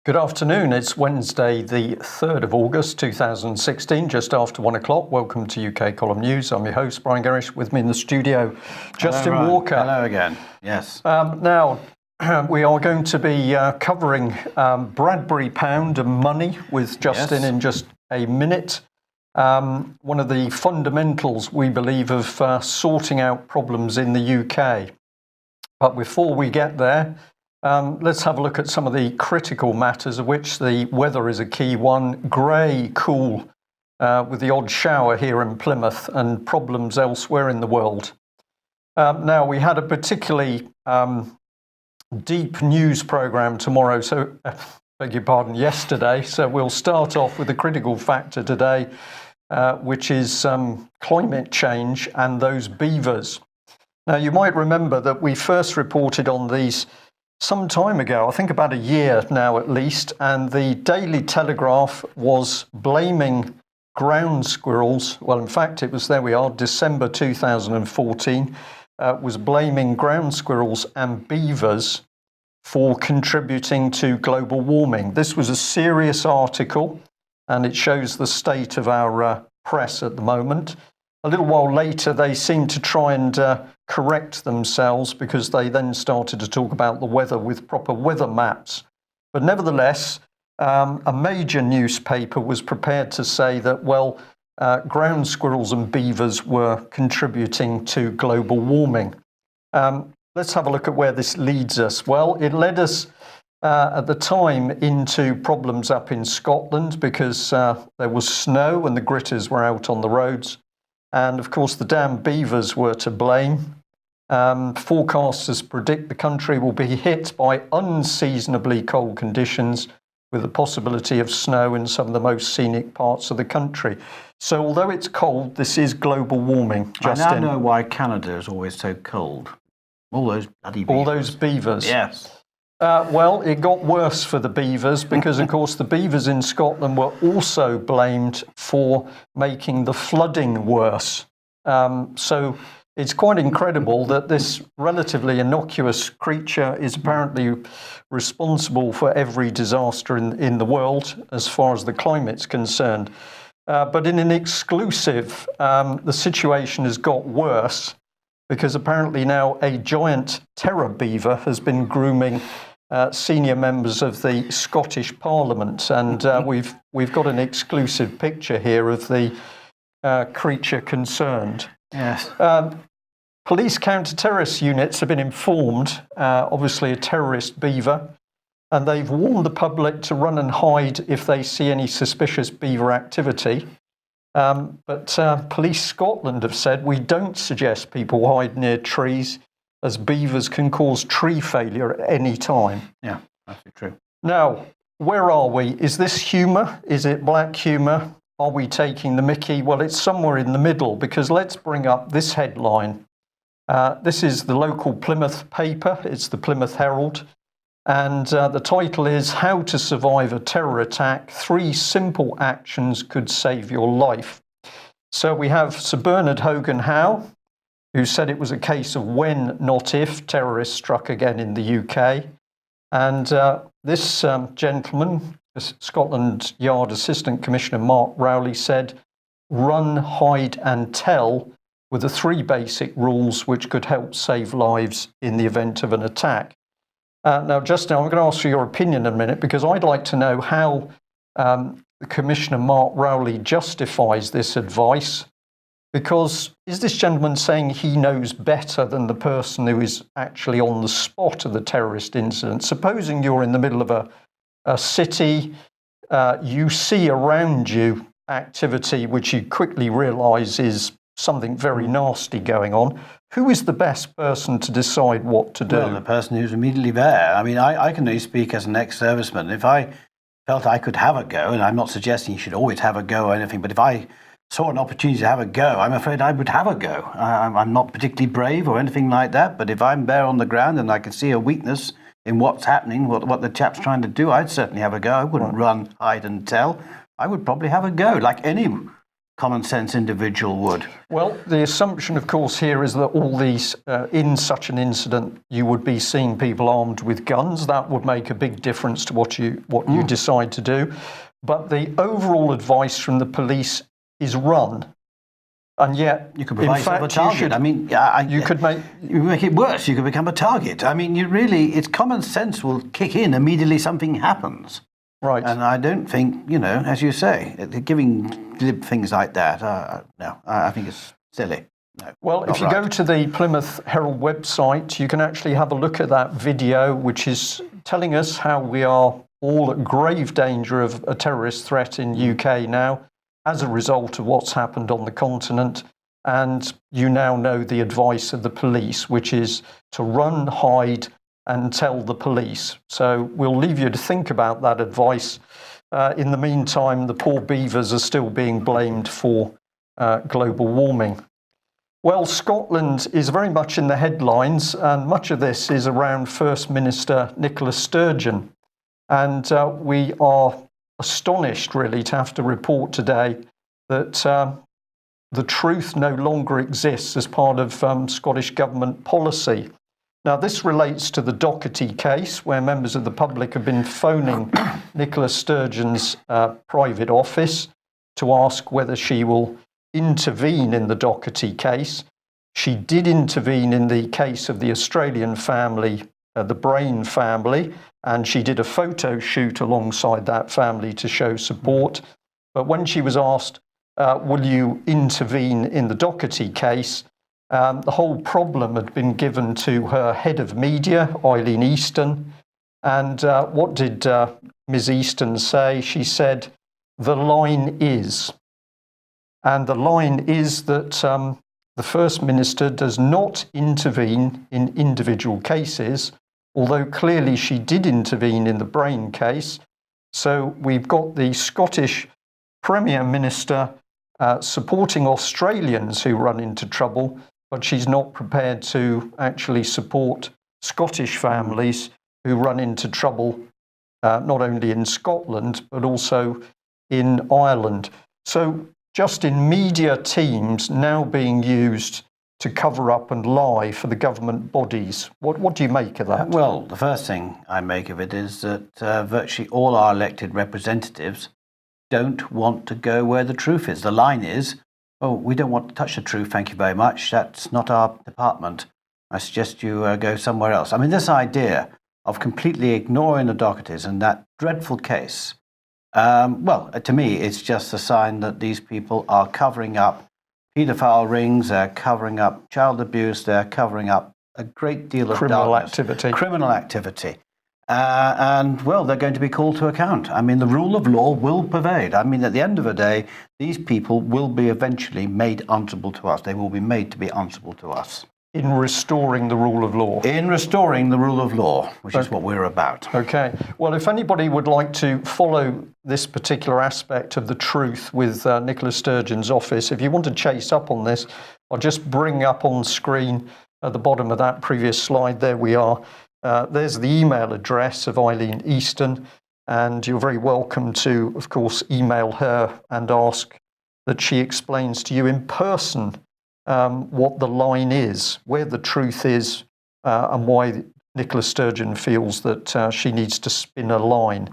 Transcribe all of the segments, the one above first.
Good afternoon. It's Wednesday, the 3rd of August 2016, just after 1 o'clock. Welcome to UK Column News. I'm your host, Brian Gerrish. With me in the studio, Justin Walker. Hello again. Yes. Now, we are going to be covering Bradbury pound and money with Justin in just a minute. One of the fundamentals, we believe, of sorting out problems in the UK. But before we get there, let's have a look at some of the critical matters, of which the weather is a key one. Grey, cool, with the odd shower here in Plymouth and problems elsewhere in the world. Now, we had a particularly deep news programme tomorrow, so beg your pardon, yesterday. So we'll start off with the critical factor today, which is climate change and those beavers. Now, you might remember that we first reported on these some time ago, I think about a year now at least, and the Daily Telegraph was blaming ground squirrels. Well, in fact, it was, there we are, December 2014, was blaming ground squirrels and beavers for contributing to global warming. This was a serious article, and it shows the state of our press at the moment. A little while later, they seemed to try and correct themselves, because they then started to talk about the weather with proper weather maps. But nevertheless, a major newspaper was prepared to say that, well, ground squirrels and beavers were contributing to global warming. Let's have a look at where this leads us. Well, it led us at the time into problems up in Scotland, because there was snow and the gritters were out on the roads. And of course, the damn beavers were to blame. Forecasters predict the country will be hit by unseasonably cold conditions, with the possibility of snow in some of the most scenic parts of the country. So although it's cold, this is global warming. Justin. I now know why Canada is always so cold. All those bloody beavers. All those beavers. Yes. Well, it got worse for the beavers, because, of course, the beavers in Scotland were also blamed for making the flooding worse. So it's quite incredible that this relatively innocuous creature is apparently responsible for every disaster in the world as far as the climate's concerned. But in an exclusive, the situation has got worse, because apparently now a giant terror beaver has been grooming senior members of the Scottish Parliament, and we've got an exclusive picture here of the creature concerned. Yes. Police counter-terrorist units have been informed, obviously a terrorist beaver, and they've warned the public to run and hide if they see any suspicious beaver activity. But Police Scotland have said, we don't suggest people hide near trees, as beavers can cause tree failure at any time. Yeah, that's true. Now, where are we? Is this humour? Is it black humour? Are we taking the mickey? Well, it's somewhere in the middle, because let's bring up this headline. This is the local Plymouth paper. It's the Plymouth Herald. And the title is, How to Survive a Terror Attack. 3 Simple Actions Could Save Your Life. So we have Sir Bernard Hogan-Howe, who said it was a case of when, not if, terrorists struck again in the UK. And this gentleman, Scotland Yard Assistant Commissioner Mark Rowley, said, run, hide and tell were the 3 basic rules which could help save lives in the event of an attack. Now, Justin, I'm going to ask for your opinion in a minute, because I'd like to know how Commissioner Mark Rowley justifies this advice. Because is this gentleman saying he knows better than the person who is actually on the spot of the terrorist incident? Supposing you're in the middle of a city, you see around you activity which you quickly realise is something very nasty going on. Who is the best person to decide what to do? Well, the person who's immediately there. I mean, I can only speak as an ex-serviceman. If I felt I could have a go, and I'm not suggesting you should always have a go or anything, but if I saw an opportunity to have a go, I'm afraid I would have a go. I'm not particularly brave or anything like that, but if I'm there on the ground and I can see a weakness in what's happening, what the chap's trying to do, I'd certainly have a go. I wouldn't run, hide and tell. I would probably have a go, like any common sense individual would? Well, the assumption, of course, here is that all these, in such an incident, you would be seeing people armed with guns. That would make a big difference to what you decide to do. But the overall advice from the police is run. And yet, you could provide yourself a target. You could make it worse. You could become a target. I mean, it's common sense will kick in immediately something happens. Right. And I don't think, as you say, giving glib things like that, no, I think it's silly. No, well, if you go to the Plymouth Herald website, you can actually have a look at that video, which is telling us how we are all at grave danger of a terrorist threat in UK now as a result of what's happened on the continent. And you now know the advice of the police, which is to run, hide, and tell the police. So we'll leave you to think about that advice. In the meantime, the poor beavers are still being blamed for global warming. Well, Scotland is very much in the headlines, and much of this is around First Minister Nicola Sturgeon. And we are astonished, really, to have to report today that the truth no longer exists as part of Scottish Government policy. Now, this relates to the Doherty case, where members of the public have been phoning Nicola Sturgeon's private office to ask whether she will intervene in the Doherty case. She did intervene in the case of the Australian family, the Brain family, and she did a photo shoot alongside that family to show support. But when she was asked, will you intervene in the Doherty case, the whole problem had been given to her head of media, Eileen Easton. And what did Ms. Easton say? She said, the line is. And the line is that the First Minister does not intervene in individual cases, although clearly she did intervene in the Brain case. So we've got the Scottish Premier Minister supporting Australians who run into trouble, but she's not prepared to actually support Scottish families who run into trouble, not only in Scotland, but also in Ireland. So just in media teams now being used to cover up and lie for the government bodies. What do you make of that? Well, the first thing I make of it is that virtually all our elected representatives don't want to go where the truth is. The line is, oh, we don't want to touch the truth, thank you very much. That's not our department. I suggest you go somewhere else. I mean, this idea of completely ignoring the Dohertys and that dreadful case, well, to me, it's just a sign that these people are covering up paedophile rings, they're covering up child abuse, they're covering up a great deal of criminal activity. And, well, they're going to be called to account. I mean, the rule of law will pervade. I mean, at the end of the day, these people will be eventually made answerable to us. They will be made to be answerable to us. In restoring the rule of law. In restoring the rule of law, which is what we're about. Okay. Well, if anybody would like to follow this particular aspect of the truth with Nicola Sturgeon's office, if you want to chase up on this, I'll just bring up on screen at the bottom of that previous slide. There we are. There's the email address of Eileen Easton, and you're very welcome to, of course, email her and ask that she explains to you in person what the line is, where the truth is, and why Nicola Sturgeon feels that she needs to spin a line.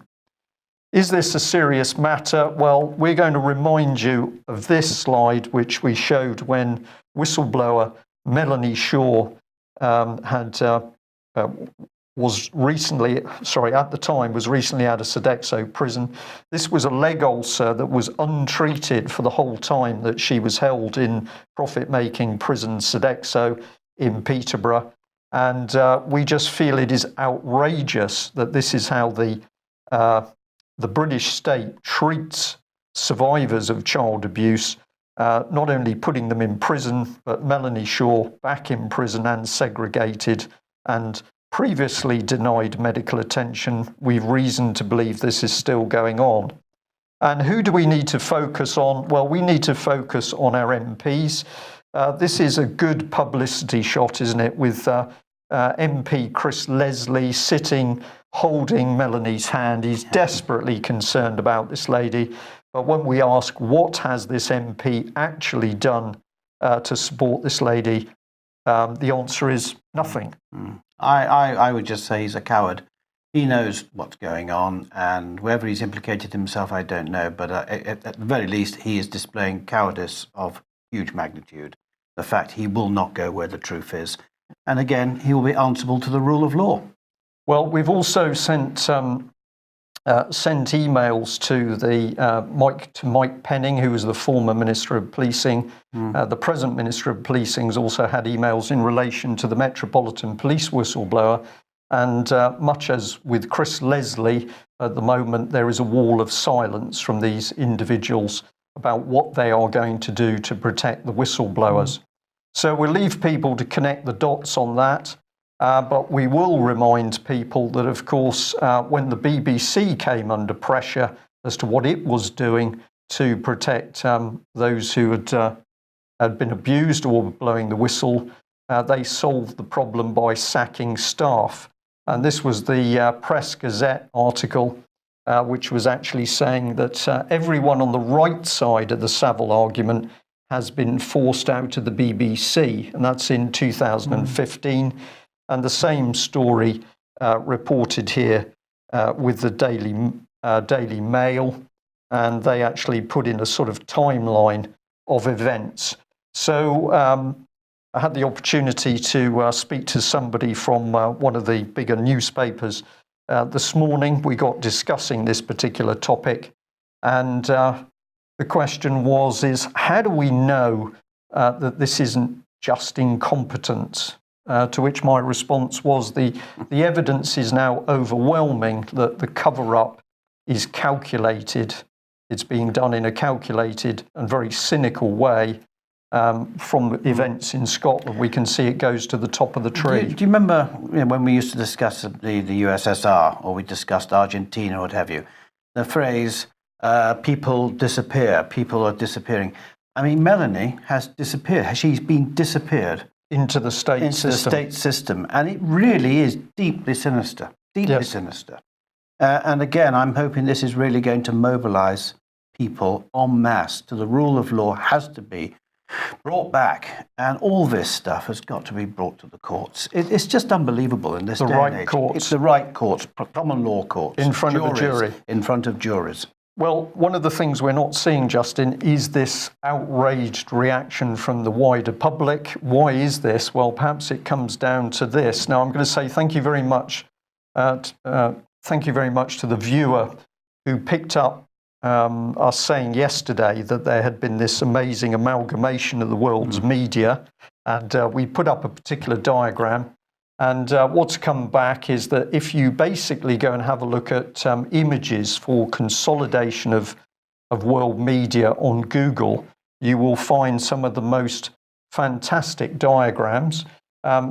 Is this a serious matter? Well, we're going to remind you of this slide, which we showed when whistleblower Melanie Shaw was recently out of Sodexo prison. This was a leg ulcer that was untreated for the whole time that she was held in profit-making prison Sodexo in Peterborough. And we just feel it is outrageous that this is how the British state treats survivors of child abuse, not only putting them in prison, but Melanie Shaw back in prison and segregated and previously denied medical attention. We've reason to believe this is still going on. And who do we need to focus on? Well, we need to focus on our MPs. This is a good publicity shot, isn't it, with MP Chris Leslie sitting, holding Melanie's hand. He's desperately concerned about this lady. But when we ask, what has this MP actually done to support this lady, the answer is nothing. I would just say he's a coward. He knows what's going on, and whether he's implicated himself, I don't know. But at the very least, he is displaying cowardice of huge magnitude. The fact he will not go where the truth is. And again, he will be answerable to the rule of law. Well, we've also sent emails to Mike Penning, who was the former Minister of Policing. The present Minister of Policing has also had emails in relation to the Metropolitan Police whistleblower. And much as with Chris Leslie, at the moment, there is a wall of silence from these individuals about what they are going to do to protect the whistleblowers. So we'll leave people to connect the dots on that. But we will remind people that, of course, when the BBC came under pressure as to what it was doing to protect those who had been abused or were blowing the whistle, they solved the problem by sacking staff. And this was the Press Gazette article, which was actually saying that everyone on the right side of the Savile argument has been forced out of the BBC, and that's in 2015. And the same story reported here with the Daily Mail, and they actually put in a sort of timeline of events. So I had the opportunity to speak to somebody from one of the bigger newspapers this morning. We got discussing this particular topic, and the question is how do we know that this isn't just incompetence? To which my response was the evidence is now overwhelming that the cover-up is calculated. It's being done in a calculated and very cynical way. From events in Scotland, we can see it goes to the top of the tree. Do you remember when we used to discuss the USSR, or we discussed Argentina or what have you, the phrase, people disappear, people are disappearing. I mean, Melanie has disappeared. She's been disappeared. Into the state system. And it really is deeply sinister. Sinister. And again, I'm hoping this is really going to mobilize people en masse to the rule of law has to be brought back, and all this stuff has got to be brought to the courts. It's just unbelievable in this day and age. Courts. It's the right courts, common law courts. In front of a jury. In front of juries. Well, one of the things we're not seeing, Justin, is this outraged reaction from the wider public. Why is this? Well, perhaps it comes down to this. Now, I'm going to say thank you very much. Thank you very much to the viewer who picked up us saying yesterday that there had been this amazing amalgamation of the world's media, and we put up a particular diagram. And what's come back is that if you basically go and have a look at images for consolidation of world media on Google, you will find some of the most fantastic diagrams.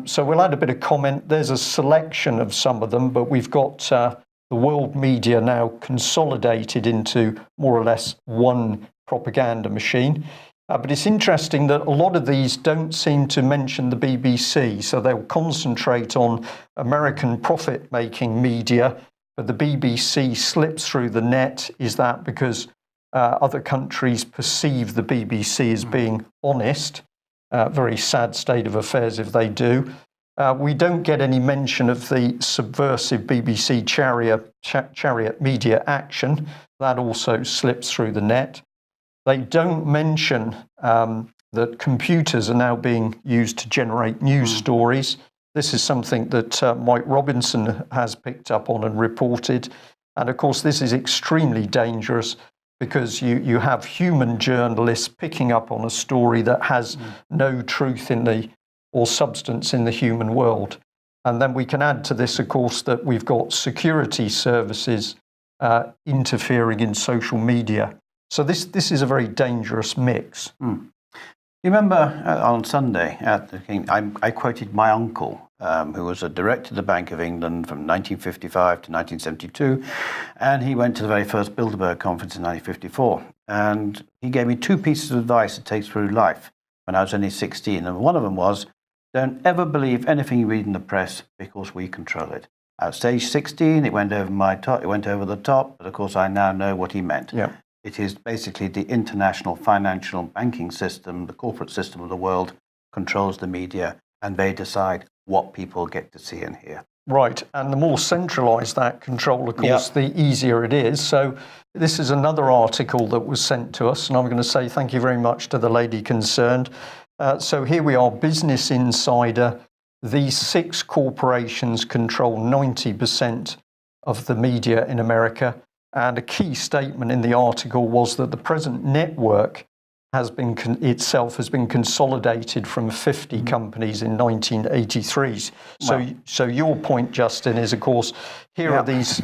So we'll add a bit of comment. There's a selection of some of them, but we've got the world media now consolidated into more or less one propaganda machine. But it's interesting that a lot of these don't seem to mention the BBC, so they'll concentrate on American profit-making media, but the BBC slips through the net. Is that because other countries perceive the BBC as being honest? Very sad state of affairs if they do. We don't get any mention of the subversive BBC chariot media action. That also slips through the net. They don't mention that computers are now being used to generate news stories. This is something that Mike Robinson has picked up on and reported. And of course, this is extremely dangerous because you have human journalists picking up on a story that has no truth or substance in the human world. And then we can add to this, of course, that we've got security services interfering in social media. So this is a very dangerous mix. You remember on Sunday at the King, I quoted my uncle, who was a director of the Bank of England from 1955 to 1972, and he went to the very first Bilderberg conference in 1954. And he gave me two pieces of advice to take through life when I was only 16. And one of them was, Don't ever believe anything you read in the press because we control it. At stage 16, it went over my top. It went over the top, but of course I now know what he meant. Yeah. It is basically the international financial banking system, the corporate system of the world, controls the media, and they decide what people get to see and hear. Right, and the more centralised that control, of course, the easier it is. So this is another article that was sent to us, and I'm going to say thank you very much to the lady concerned. So here we are, Business Insider. These 6 corporations control 90% of the media in America. And a key statement in the article was that the present network has been consolidated from 50 companies in 1983. So your point, Justin, is, of course, here are these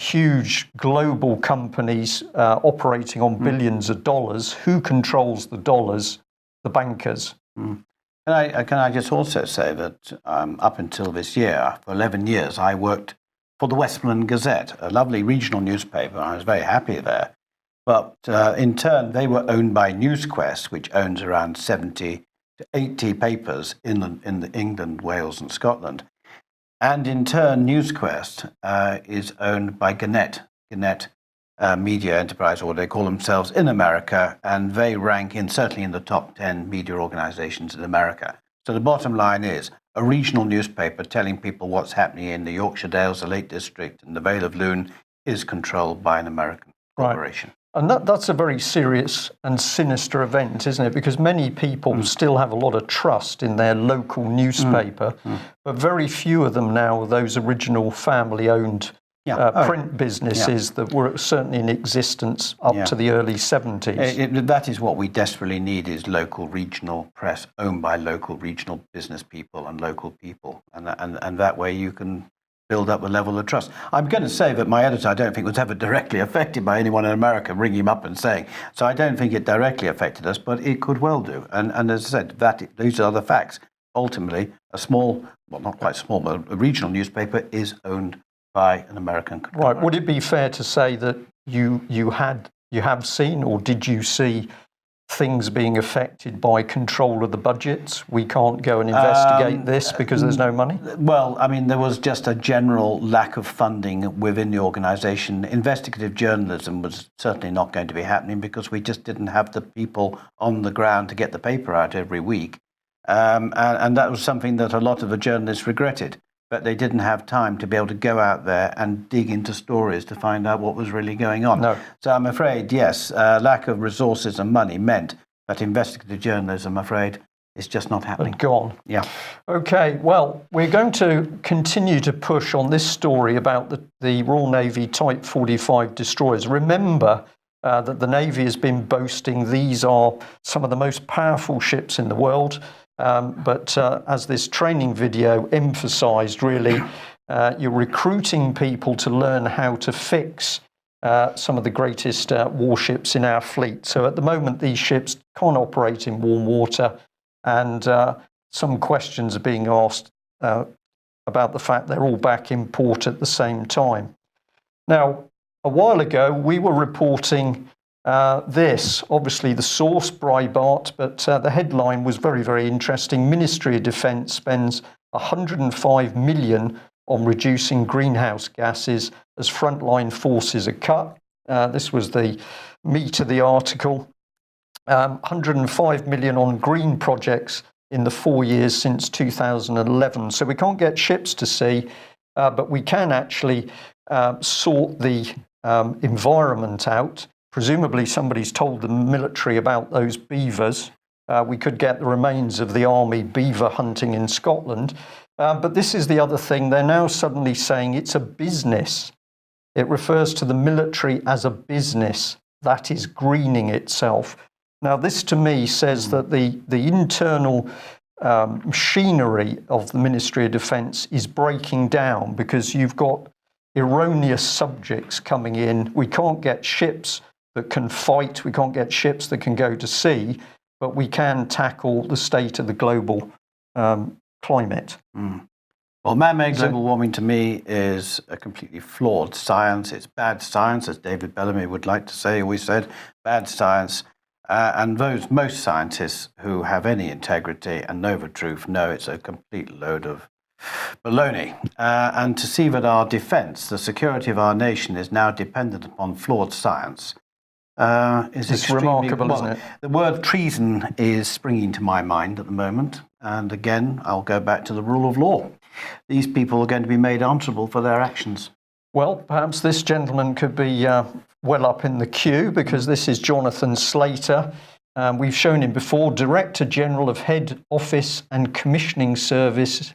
huge global companies operating on billions of dollars. Who controls the dollars? The bankers. Can I just also say that up until this year, for 11 years, I worked for the Westmoreland Gazette, a lovely regional newspaper. I was very happy there. But in turn, they were owned by NewsQuest, which owns around 70 to 80 papers in England, Wales, and Scotland. And in turn, NewsQuest is owned by Gannett Media Enterprise, or they call themselves, in America, and they rank certainly in the top 10 media organizations in America. So the bottom line is a regional newspaper telling people what's happening in the Yorkshire Dales, the Lake District, and the Vale of Lune is controlled by an American corporation. Right. And that's a very serious and sinister event, isn't it? Because many people still have a lot of trust in their local newspaper, but very few of them now are those original family-owned print businesses that were certainly in existence up to the early 70s. That is what we desperately need, is local regional press owned by local regional business people and local people. And that way you can build up a level of trust. I'm going to say that my editor, I don't think, was ever directly affected by anyone in America ringing him up and saying. So I don't think it directly affected us, but it could well do. And as I said, these are the facts. Ultimately, a small, well, not quite small, but a regional newspaper is owned by an American conglomerate. Right. Would it be fair to say that you have seen, or did you see, things being affected by control of the budgets? We can't go and investigate this because there's no money? Well, I mean, there was just a general lack of funding within the organisation. Investigative journalism was certainly not going to be happening because we just didn't have the people on the ground to get the paper out every week. And that was something that a lot of the journalists regretted. But they didn't have time to be able to go out there and dig into stories to find out what was really going on. No. So I'm afraid, yes, lack of resources and money meant that investigative journalism, I'm afraid, is just not happening. Gone. Yeah. Okay, well, we're going to continue to push on this story about the Royal Navy Type 45 destroyers. Remember that the Navy has been boasting these are some of the most powerful ships in the world. But as this training video emphasised, really, you're recruiting people to learn how to fix some of the greatest warships in our fleet. So at the moment, these ships can't operate in warm water, and some questions are being asked about the fact they're all back in port at the same time. Now, a while ago, we were reporting this, obviously the source, Breitbart, but the headline was very, very interesting. Ministry of Defence spends $105 million on reducing greenhouse gases as frontline forces are cut. This was the meat of the article. $105 million on green projects in the 4 years since 2011. So we can't get ships to sea, but we can actually sort the environment out. Presumably somebody's told the military about those beavers. We could get the remains of the army beaver hunting in Scotland. But this is the other thing. They're now suddenly saying it's a business. It refers to the military as a business that is greening itself. Now, this to me says that the internal machinery of the Ministry of Defence is breaking down because you've got erroneous subjects coming in. We can't get ships that can fight. We can't get ships that can go to sea, but we can tackle the state of the global climate. Well, man-made global warming to me is a completely flawed science. It's bad science, as David Bellamy would like to say, always said, bad science. And most scientists who have any integrity and know the truth know it's a complete load of baloney. And to see that our defence, the security of our nation, is now dependent upon flawed science is extremely remarkable, isn't it? The word treason is springing to my mind at the moment. And again, I'll go back to the rule of law. These people are going to be made answerable for their actions. Well, perhaps this gentleman could be well up in the queue, because this is Jonathan Slater. We've shown him before, Director General of Head Office and Commissioning Services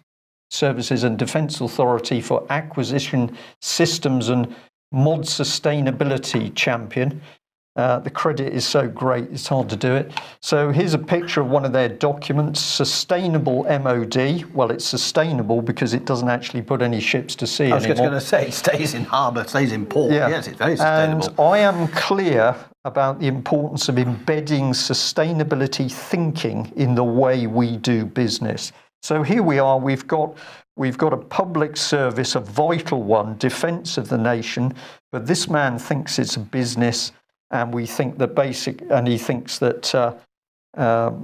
and Defence Authority for Acquisition Systems and Mod Sustainability Champion. The credit is so great, it's hard to do it. So here's a picture of one of their documents, Sustainable MOD. Well, it's sustainable because it doesn't actually put any ships to sea anymore. I was just going to say, it stays in harbour, stays in port. Yeah. Yes, it's very sustainable. And I am clear about the importance of embedding sustainability thinking in the way we do business. So here we are, we've got a public service, a vital one, defence of the nation, but this man thinks it's a business. And we think that he thinks that the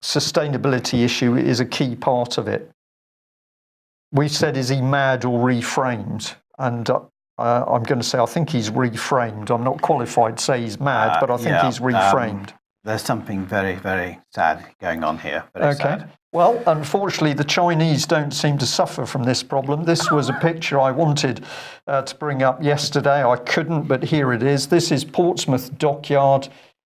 sustainability issue is a key part of it. We said, is he mad or reframed? And I'm going to say, I think he's reframed. I'm not qualified to say he's mad, but I think he's reframed. There's something very, very sad going on here. Very sad. Well, unfortunately, the Chinese don't seem to suffer from this problem. This was a picture I wanted to bring up yesterday. I couldn't, but here it is. This is Portsmouth Dockyard,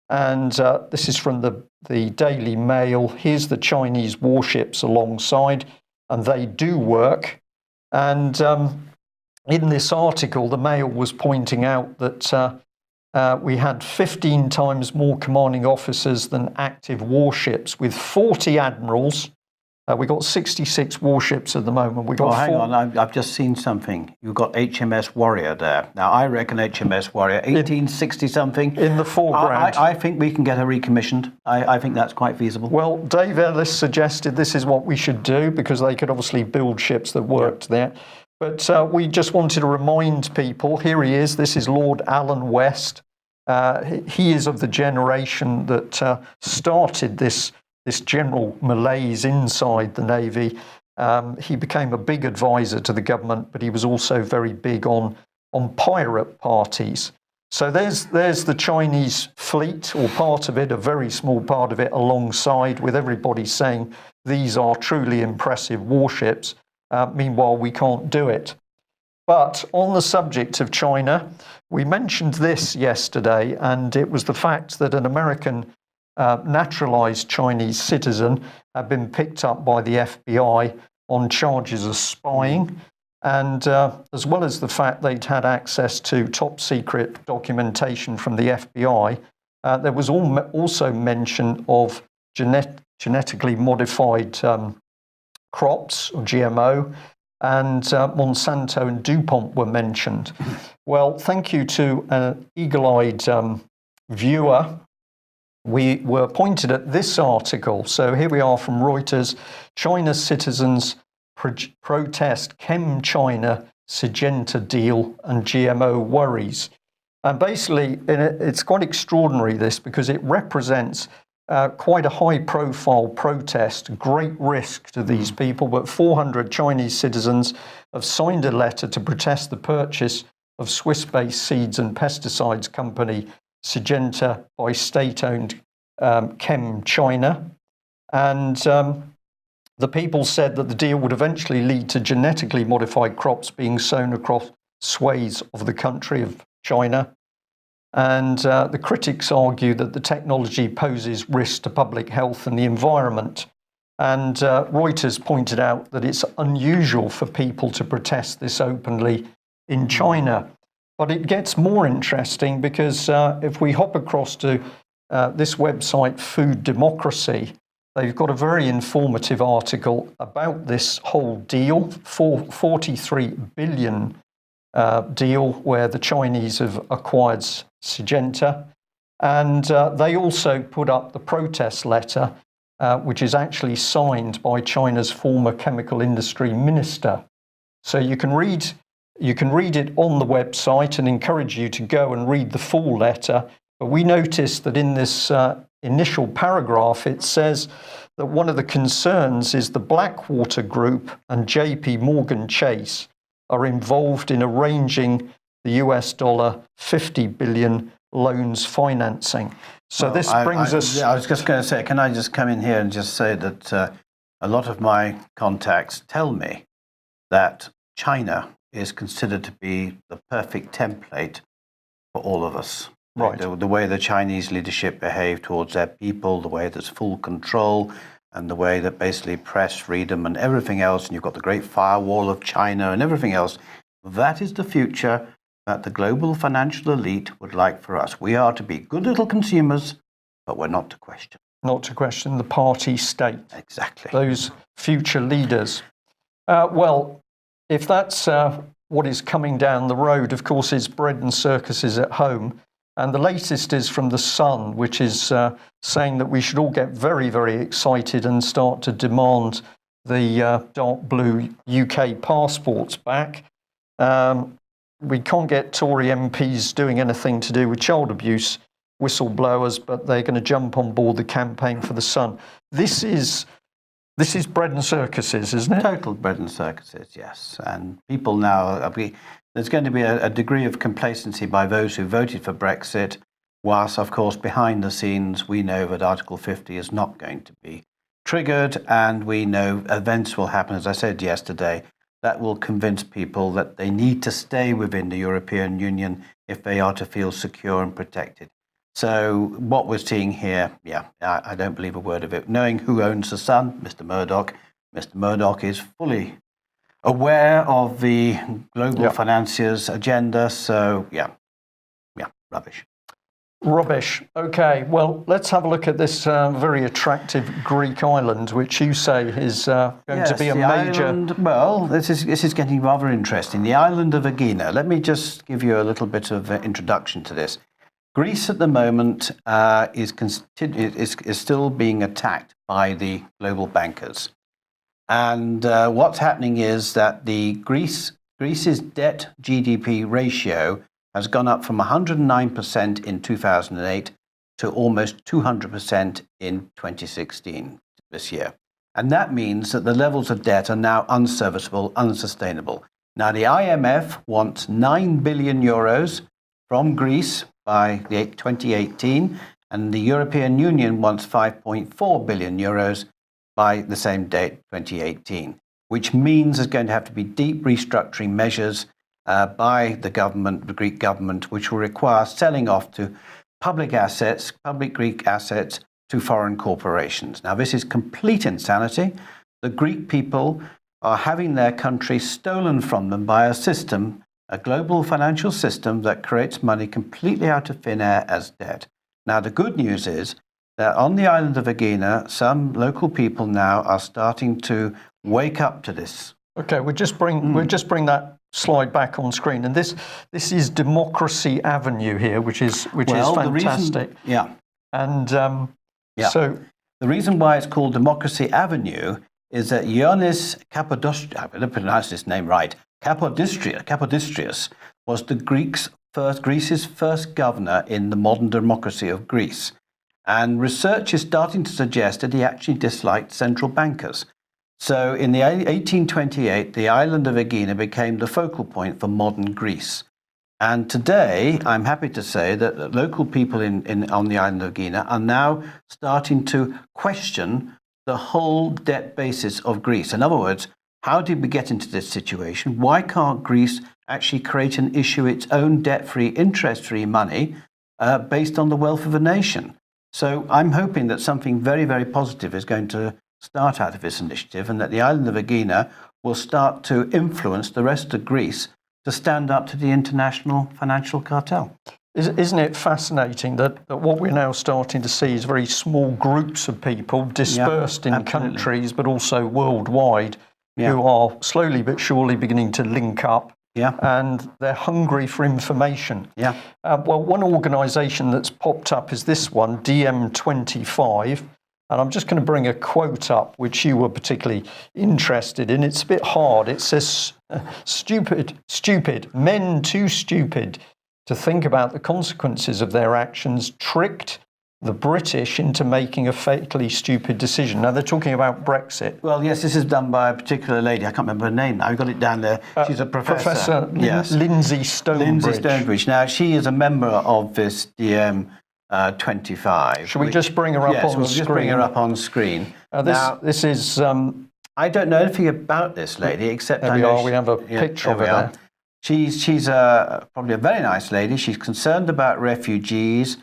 and this is from the Daily Mail. Here's the Chinese warships alongside, and they do work. And in this article, the Mail was pointing out that we had 15 times more commanding officers than active warships, with 40 admirals. We've got 66 warships at the moment. Hang on, I've just seen something. You've got HMS Warrior there. Now, I reckon HMS Warrior, 1860-something. In the foreground. I think we can get her recommissioned. I think that's quite feasible. Well, Dave Ellis suggested this is what we should do, because they could obviously build ships that worked there. But we just wanted to remind people, here he is, this is Lord Alan West. He is of the generation that started this general malaise inside the Navy. He became a big advisor to the government, but he was also very big on pirate parties. So there's the Chinese fleet, or part of it, a very small part of it, alongside, with everybody saying these are truly impressive warships. Meanwhile, we can't do it. But on the subject of China, we mentioned this yesterday, and it was the fact that an American naturalized Chinese citizen had been picked up by the FBI on charges of spying, and as well as the fact they'd had access to top secret documentation from the FBI, there was also mention of genetically modified crops, or GMO, and Monsanto and DuPont were mentioned. Well, thank you to an eagle-eyed viewer. We were pointed at this article. So here we are from Reuters. China's citizens protest Chem China Syngenta deal and GMO worries. And basically, it's quite extraordinary, this, because it represents quite a high-profile protest, great risk to these people, but 400 Chinese citizens have signed a letter to protest the purchase of Swiss-based seeds and pesticides company Syngenta by state-owned Chem China. And the people said that the deal would eventually lead to genetically modified crops being sown across swathes of the country of China. And the critics argue that the technology poses risk to public health and the environment. And Reuters pointed out that it's unusual for people to protest this openly in China. But it gets more interesting, because if we hop across to this website, Food Democracy, they've got a very informative article about this whole deal, $43 billion deal where the Chinese have acquired Syngenta. And they also put up the protest letter, which is actually signed by China's former chemical industry minister. So you can read it on the website, and encourage you to go and read the full letter. But we noticed that in this initial paragraph, it says that one of the concerns is the Blackwater Group and JP Morgan Chase are involved in arranging the US dollar 50 billion loans financing. So this brings us... I was just going to say, can I just come in here and just say that a lot of my contacts tell me that China is considered to be the perfect template for all of us. Right. The way the Chinese leadership behave towards their people, the way there's full control, and the way that basically press freedom and everything else, and you've got the great firewall of China and everything else, that is the future that the global financial elite would like for us. We are to be good little consumers, but we're not to question. Not to question the party state. Exactly. Those future leaders. Well, if that's what is coming down the road, of course, it's bread and circuses at home. And the latest is from The Sun, which is saying that we should all get very, very excited and start to demand the dark blue UK passports back. We can't get Tory MPs doing anything to do with child abuse whistleblowers, but they're going to jump on board the campaign for The Sun. This is bread and circuses, isn't it? Total bread and circuses, yes. And people now, there's going to be a degree of complacency by those who voted for Brexit, whilst, of course, behind the scenes, we know that Article 50 is not going to be triggered, and we know events will happen, as I said yesterday, that will convince people that they need to stay within the European Union if they are to feel secure and protected. So what we're seeing here, I don't believe a word of it. Knowing who owns The Sun, Mr. Murdoch is fully aware of the global financiers' agenda. So, rubbish. Rubbish. Okay, well, let's have a look at this very attractive Greek island, which you say is going to be a major... Island, well, this is getting rather interesting. The island of Aegina. Let me just give you a little bit of introduction to this. Greece at the moment is still being attacked by the global bankers. And what's happening is that Greece's debt GDP ratio has gone up from 109% in 2008 to almost 200% in 2016, this year. And that means that the levels of debt are now unserviceable, unsustainable. Now, the IMF wants 9 billion euros from Greece by 2018, and the European Union wants 5.4 billion euros by the same date, 2018, which means there's going to have to be deep restructuring measures by the government, the Greek government, which will require selling off to public Greek assets to foreign corporations. Now, this is complete insanity. The Greek people are having their country stolen from them by a system, a global financial system that creates money completely out of thin air as debt. Now, the good news is that on the island of Aegina, some local people now are starting to wake up to this. Okay, we'll just bring that slide back on screen, and this is Democracy Avenue here, which is fantastic. So the reason why it's called Democracy Avenue is that Ioannis Kapodistrias, I'm going to pronounce this name right, Kapodistrias was Greece's first governor in the modern democracy of Greece. And research is starting to suggest that he actually disliked central bankers. So in 1828, the island of Aegina became the focal point for modern Greece. And today, I'm happy to say that local people on the island of Aegina are now starting to question the whole debt basis of Greece. In other words, how did we get into this situation? Why can't Greece actually create and issue its own debt-free, interest-free money based on the wealth of a nation? So I'm hoping that something very, very positive is going to start out of this initiative, and that the island of Aegina will start to influence the rest of Greece to stand up to the international financial cartel. Isn't it fascinating that what we're now starting to see is very small groups of people dispersed in countries, but also worldwide, who are slowly but surely beginning to link up. And they're hungry for information. Well, one organisation that's popped up is this one, DM25. And I'm just going to bring a quote up, which you were particularly interested in. It's a bit hard. It says, stupid, men too stupid to think about the consequences of their actions, tricked the British into making a fatally stupid decision. Now, they're talking about Brexit. Well, yes, this is done by a particular lady. I can't remember her name now. I've got it down there. She's a professor. Professor Lindsay Stonebridge. Lindsay Stonebridge. Now, she is a member of this DM 25. Should we just bring her up on we'll screen? Just bring her up on screen. This is... I don't know anything about this lady, except there I we know are. We have a picture of her there. She's probably a very nice lady. She's concerned about refugees.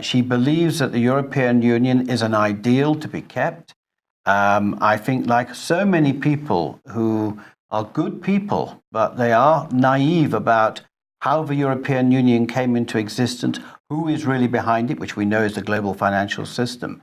She believes that the European Union is an ideal to be kept. I think, like so many people who are good people, but they are naive about how the European Union came into existence, who is really behind it, which we know is the global financial system.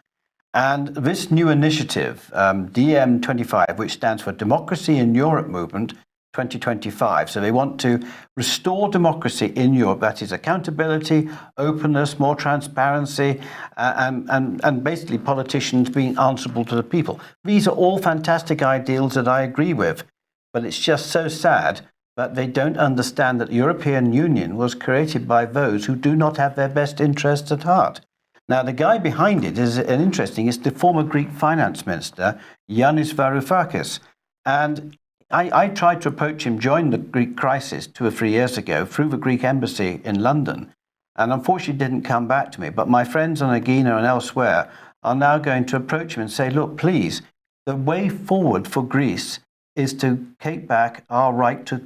And this new initiative, DM25, which stands for Democracy in Europe Movement 2025. So they want to restore democracy in Europe. That is accountability, openness, more transparency, and basically politicians being answerable to the people. These are all fantastic ideals that I agree with. But it's just so sad that they don't understand that the European Union was created by those who do not have their best interests at heart. Now, the guy behind it is interesting. It's the former Greek finance minister, Yanis Varoufakis. And I tried to approach him during the Greek crisis 2 or 3 years ago through the Greek embassy in London, and unfortunately didn't come back to me. But my friends on Aegina and elsewhere are now going to approach him and say, look, please, the way forward for Greece is to take back our right to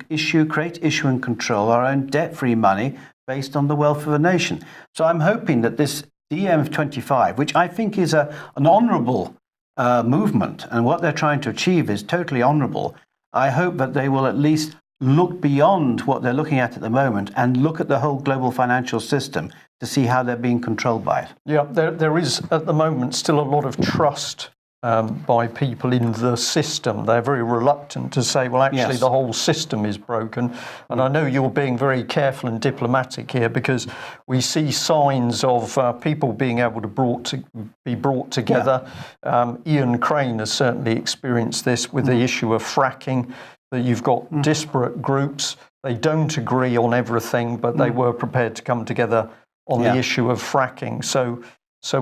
create, issue and control our own debt-free money based on the wealth of a nation. So I'm hoping that this DM25, which I think is an honourable movement, and what they're trying to achieve is totally honourable. I hope that they will at least look beyond what they're looking at the moment and look at the whole global financial system to see how they're being controlled by it. Yeah, there is at the moment still a lot of trust by people in the system. They're very reluctant to say, well, actually, the whole system is broken. And I know you're being very careful and diplomatic here, because we see signs of people being able to be brought together. Yeah. Ian Crane has certainly experienced this with the issue of fracking, that you've got disparate groups. They don't agree on everything, but they were prepared to come together on the issue of fracking. So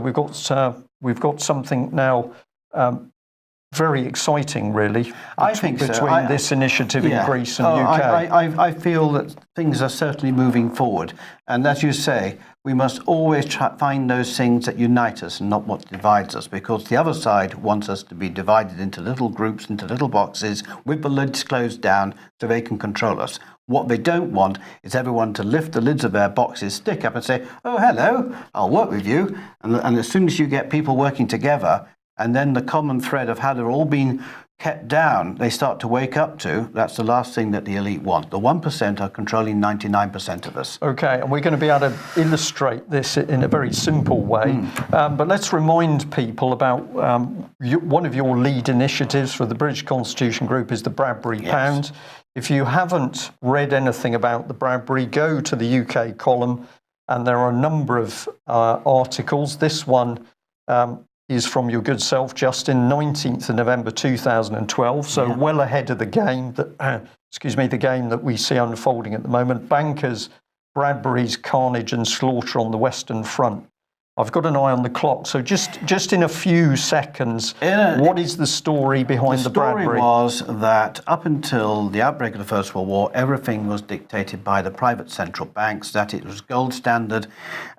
we've got something now very exciting, really, I think so. between this initiative in Greece and UK. I feel that things are certainly moving forward. And as you say, we must always find those things that unite us and not what divides us, because the other side wants us to be divided into little groups, into little boxes, with the lids closed down so they can control us. What they don't want is everyone to lift the lids of their boxes, stick up and say, oh, hello, I'll work with you. And as soon as you get people working together, and then the common thread of how they're all being kept down, they start to wake up to, that's the last thing that the elite want. The 1% are controlling 99% of us. Okay, and we're going to be able to illustrate this in a very simple way. But let's remind people about one of your lead initiatives for the British Constitution Group is the Bradbury Pound. If you haven't read anything about the Bradbury, go to the UK column, and there are a number of articles. This one is from your good self, Justin, 19th of November 2012, so well ahead of the game the game that we see unfolding at the moment. Bankers, Bradburys, Carnage and slaughter on the Western Front. I've got an eye on the clock, so just in a few seconds, what is the story behind the Bradbury? The story was that up until the outbreak of the First World War, everything was dictated by the private central banks, that it was gold standard,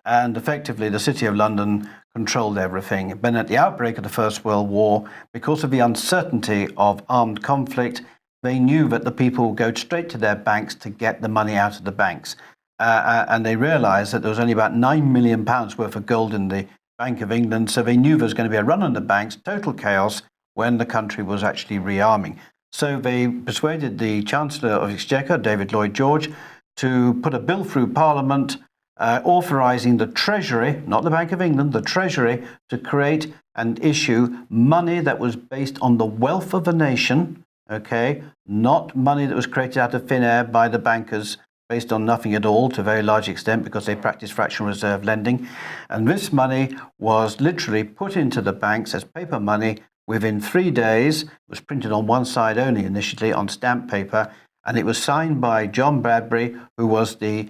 and effectively the City of London controlled everything. But at the outbreak of the First World War, because of the uncertainty of armed conflict, they knew that the people would go straight to their banks to get the money out of the banks. And they realised that there was only about £9 million worth of gold in the Bank of England, so they knew there was going to be a run on the banks, total chaos, when the country was actually rearming. So they persuaded the Chancellor of Exchequer, David Lloyd George, to put a bill through Parliament authorising the Treasury, not the Bank of England, the Treasury, to create and issue money that was based on the wealth of a nation, not money that was created out of thin air by the bankers, based on nothing at all to a very large extent because they practice fractional reserve lending. And this money was literally put into the banks as paper money within 3 days. It was printed on one side only initially on stamp paper, and it was signed by John Bradbury, who was the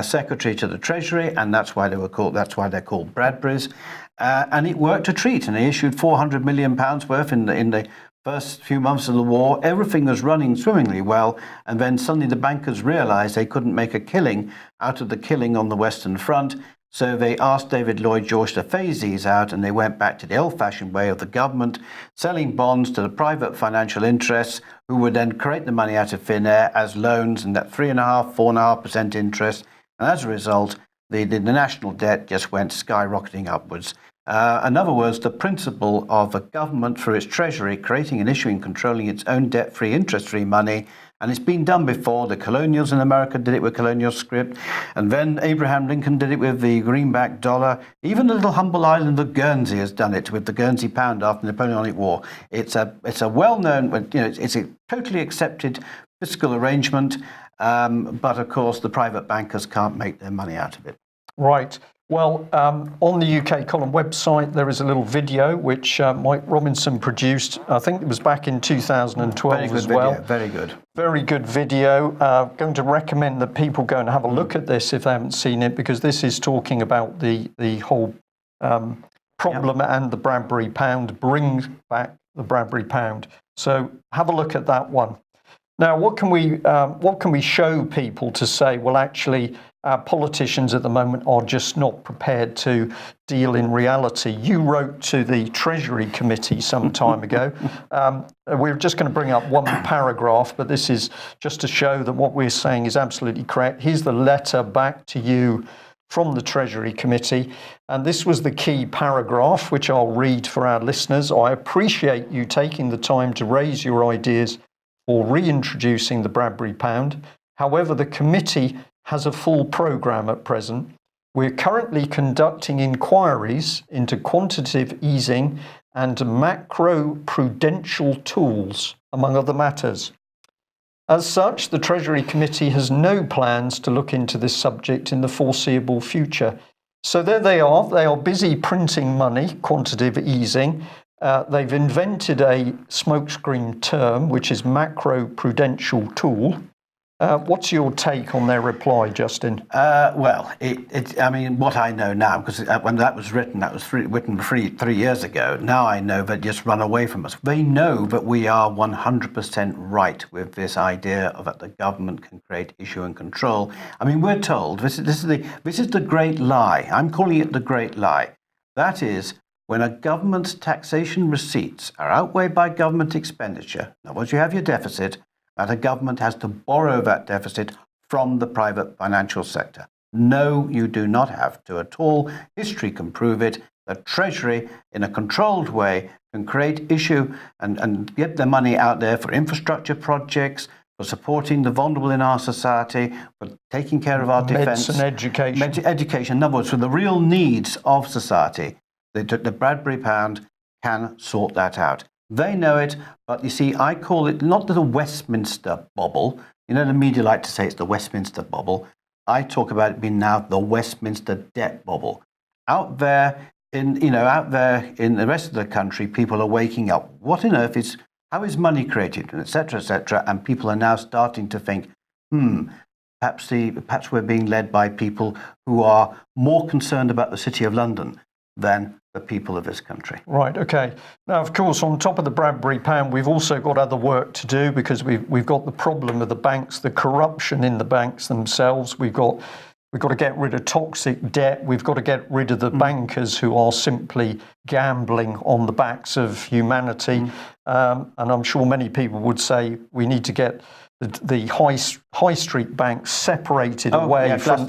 secretary to the Treasury, and that's why they're called Bradburys. And it worked a treat, and they issued £400 million worth in the first few months of the war. Everything was running swimmingly well, and then suddenly the bankers realized they couldn't make a killing out of the killing on the Western Front. So they asked David Lloyd George to phase these out, and they went back to the old-fashioned way of the government selling bonds to the private financial interests, who would then create the money out of thin air as loans and that 3.5–4.5% interest. And as a result, the national debt just went skyrocketing upwards. In other words, the principle of a government through its treasury creating and issuing, controlling its own debt-free, interest-free money. And it's been done before. The colonials in America did it with colonial script. And then Abraham Lincoln did it with the greenback dollar. Even the little humble island of Guernsey has done it with the Guernsey pound after the Napoleonic War. It's a well-known, it's a totally accepted fiscal arrangement. But of course, the private bankers can't make their money out of it. Right. Well, on the UK Column website, there is a little video which Mike Robinson produced. I think it was back in 2012 as well. Video. Very good. Very good video. Going to recommend that people go and have a look at this if they haven't seen it, because this is talking about the whole problem and the Bradbury pound, brings back the Bradbury pound. So have a look at that one. Now, what can we show people to say, well, actually, our politicians at the moment are just not prepared to deal in reality? You wrote to the Treasury Committee some time ago. We're just going to bring up one paragraph, but this is just to show that what we're saying is absolutely correct. Here's the letter back to you from the Treasury Committee. And this was the key paragraph, which I'll read for our listeners. I appreciate you taking the time to raise your ideas for reintroducing the Bradbury pound. However, the committee has a full programme at present. We're currently conducting inquiries into quantitative easing and macro-prudential tools, among other matters. As such, the Treasury Committee has no plans to look into this subject in the foreseeable future. So there they are busy printing money, quantitative easing. They've invented a smokescreen term, which is macro-prudential tool. What's your take on their reply, Justin? Well, I mean, what I know now, because when that was written, written 3 years ago. Now I know that just run away from us. They know that we are 100% right with this idea that the government can create, issue, and control. I mean, we're told this is the great lie. I'm calling it the great lie. That is, when a government's taxation receipts are outweighed by government expenditure, now once you have your deficit, that a government has to borrow that deficit from the private financial sector. No, you do not have to at all. History can prove it. The Treasury, in a controlled way, can create, issue, and get the money out there for infrastructure projects, for supporting the vulnerable in our society, for taking care of our defence. Medicine, education. Education, in other words, for the real needs of society. The Bradbury pound can sort that out. They know it, but you see, I call it not the Westminster bubble. You know, the media like to say it's the Westminster bubble. I talk about it being now the Westminster debt bubble. Out there in the rest of the country, people are waking up. What on earth how is money created, etc., etc. And people are now starting to think, perhaps we're being led by people who are more concerned about the City of London than the people of this country. Right, okay. Now, of course, on top of the Bradbury pound, we've also got other work to do, because we've got the problem of the banks, the corruption in the banks themselves. We've got to get rid of toxic debt. We've got to get rid of the bankers who are simply gambling on the backs of humanity. And I'm sure many people would say we need to get the high street banks separated away from.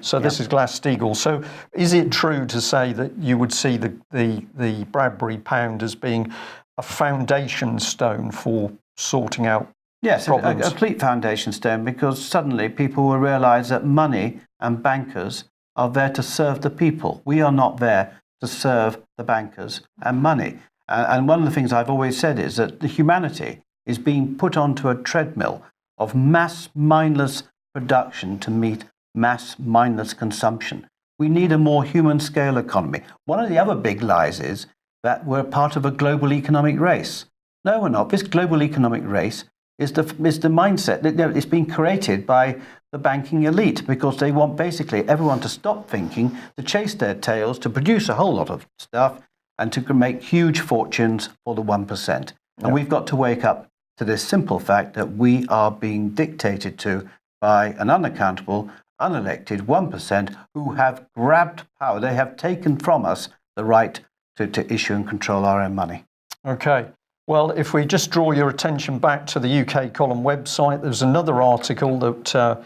So this is Glass-Steagall. So is it true to say that you would see the Bradbury pound as being a foundation stone for sorting out problems? Yes, a complete foundation stone, because suddenly people will realise that money and bankers are there to serve the people. We are not there to serve the bankers and money. And one of the things I've always said is that the humanity is being put onto a treadmill of mass mindless production to meet mass mindless consumption. We need a more human scale economy. One of the other big lies is that we're part of a global economic race. No, we're not. This global economic race is the mindset that it's been created by the banking elite, because they want basically everyone to stop thinking, to chase their tails, to produce a whole lot of stuff, and to make huge fortunes for the 1%. And we've got to wake up to this simple fact that we are being dictated to by an unaccountable, unelected 1% who have grabbed power. They have taken from us the right to issue and control our own money. Okay. Well, if we just draw your attention back to the UK Column website, there's another article that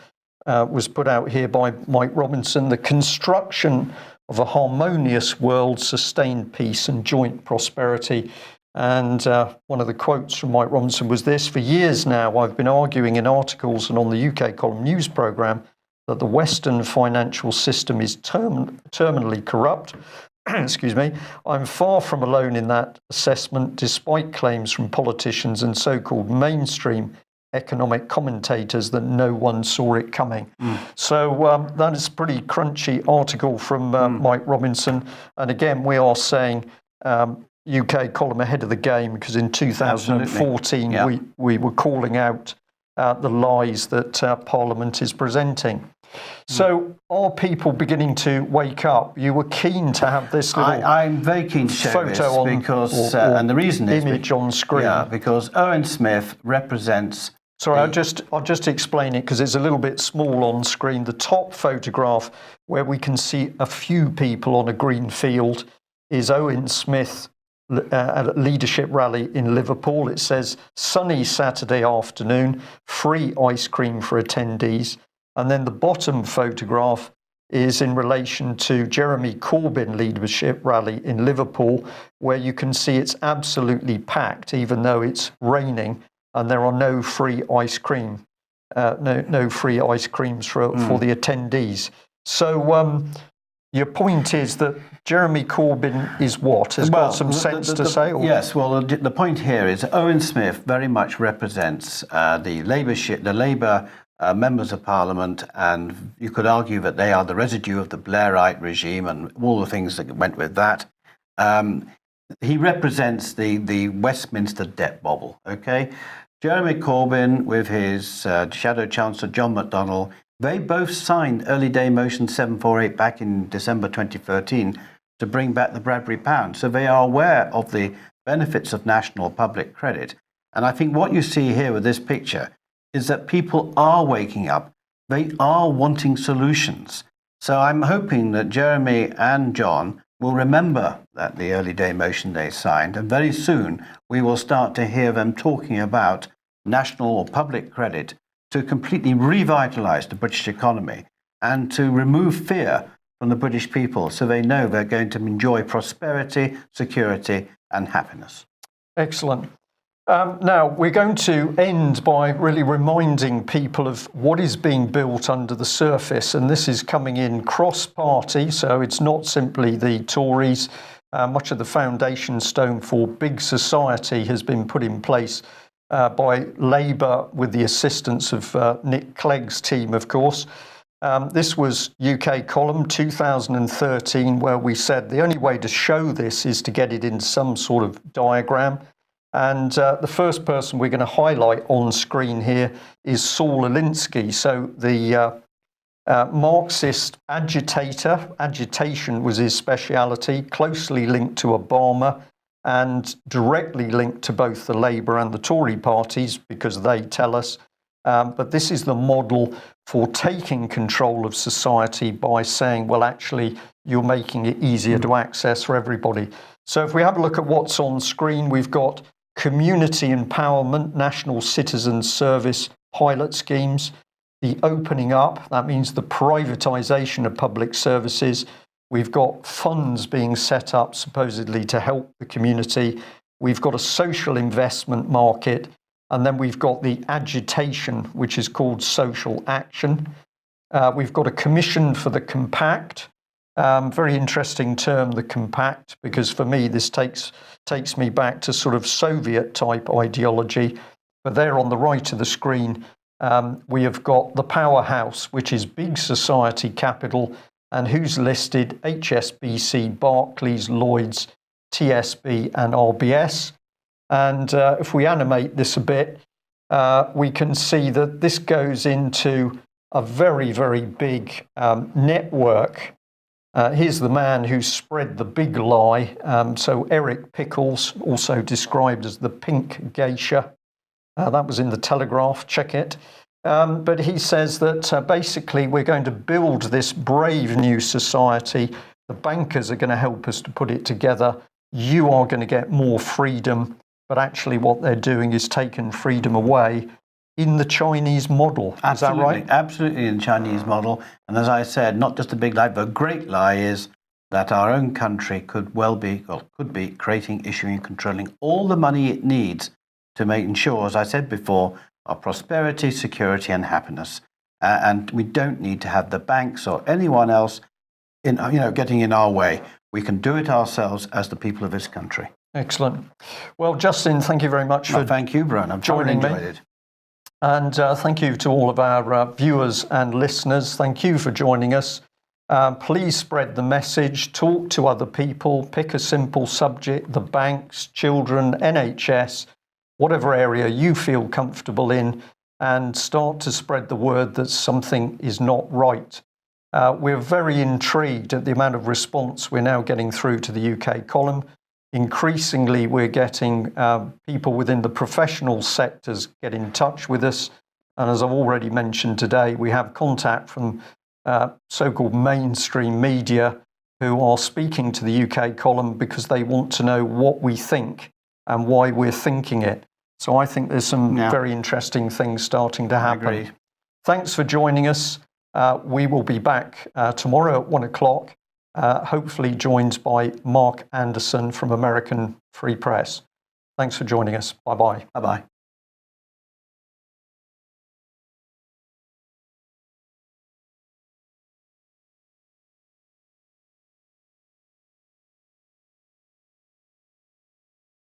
was put out here by Mike Robinson, The Construction of a Harmonious World, Sustained Peace and Joint Prosperity. And one of the quotes from Mike Robinson was this: "For years now, I've been arguing in articles and on the UK Column news programme that the Western financial system is terminally corrupt." Excuse me. I'm far from alone in that assessment, despite claims from politicians and so-called mainstream economic commentators that no one saw it coming. So that is a pretty crunchy article from Mike Robinson. And again, we are saying UK Column ahead of the game, because in 2014 we were calling out the lies that Parliament is presenting. So are people beginning to wake up? You were keen to have this little I'm very keen to show this because, and the reason is image on screen. Yeah, because Owen Smith represents. Sorry, I'll just explain it because it's a little bit small on screen. The top photograph, where we can see a few people on a green field, is Owen Smith at a leadership rally in Liverpool. It says sunny Saturday afternoon, free ice cream for attendees. And then the bottom photograph is in relation to Jeremy Corbyn leadership rally in Liverpool, where you can see it's absolutely packed, even though it's raining, and there are no free ice cream, no free ice creams for the attendees. So your point is that Jeremy Corbyn is what? Has got some sense to say? Or? Yes, well, the point here is Owen Smith very much represents the Labour members of Parliament, and you could argue that they are the residue of the Blairite regime and all the things that went with that. He represents the Westminster debt bubble, okay? Jeremy Corbyn with his Shadow Chancellor John McDonnell, they both signed early day motion 748 back in December 2013 to bring back the Bradbury pound. So they are aware of the benefits of national public credit. And I think what you see here with this picture is that people are waking up. They are wanting solutions. So I'm hoping that Jeremy and John will remember that the early day motion they signed, and very soon we will start to hear them talking about national or public credit to completely revitalise the British economy and to remove fear from the British people, so they know they're going to enjoy prosperity, security and happiness. Excellent. Now, we're going to end by really reminding people of what is being built under the surface, and this is coming in cross-party, so it's not simply the Tories. Much of the foundation stone for big society has been put in place by Labour with the assistance of Nick Clegg's team, of course. This was UK Column 2013, where we said the only way to show this is to get it in some sort of diagram. And the first person we're going to highlight on screen here is Saul Alinsky. So the Marxist agitator, agitation was his speciality, closely linked to Obama and directly linked to both the Labour and the Tory parties, because they tell us. But this is the model for taking control of society by saying, well, actually, you're making it easier to access for everybody. So if we have a look at what's on screen, we've got community empowerment, national citizen service pilot schemes, the opening up, that means the privatisation of public services. We've got funds being set up supposedly to help the community. We've got a social investment market, and then we've got the agitation, which is called social action. We've got a commission for the compact. Very interesting term, the compact, because for me this takes me back to sort of Soviet type ideology. But there on the right of the screen, we have got the powerhouse, which is big society capital, and who's listed? HSBC, Barclays, Lloyds, TSB and RBS. And if we animate this a bit, we can see that this goes into a very, very big network. Here's the man who spread the big lie. So Eric Pickles, also described as the pink geisha. That was in the Telegraph, check it. But he says that basically we're going to build this brave new society. The bankers are going to help us to put it together. You are going to get more freedom. But actually what they're doing is taking freedom away in the Chinese model. Is that right? Absolutely in the Chinese model. And as I said, not just a big lie, but a great lie is that our own country could be creating, issuing, and controlling all the money it needs to ensure, as I said before, our prosperity, security, and happiness. And we don't need to have the banks or anyone else getting in our way. We can do it ourselves as the people of this country. Excellent. Well, Justin, thank you very much for thank you, Brian. I've joining me. enjoyed it. And thank you to all of our viewers and listeners. Thank you for joining us. Please spread the message, talk to other people, pick a simple subject, the banks, children, NHS, whatever area you feel comfortable in, and start to spread the word that something is not right. We're very intrigued at the amount of response we're now getting through to the UK column. Increasingly, we're getting people within the professional sectors get in touch with us. And as I've already mentioned today, we have contact from so-called mainstream media who are speaking to the UK column because they want to know what we think and why we're thinking it. So I think there's some very interesting things starting to happen. I agree. Thanks for joining us. We will be back tomorrow at 1 o'clock. Hopefully joined by Mark Anderson from American Free Press. Thanks for joining us. Bye-bye. Bye-bye.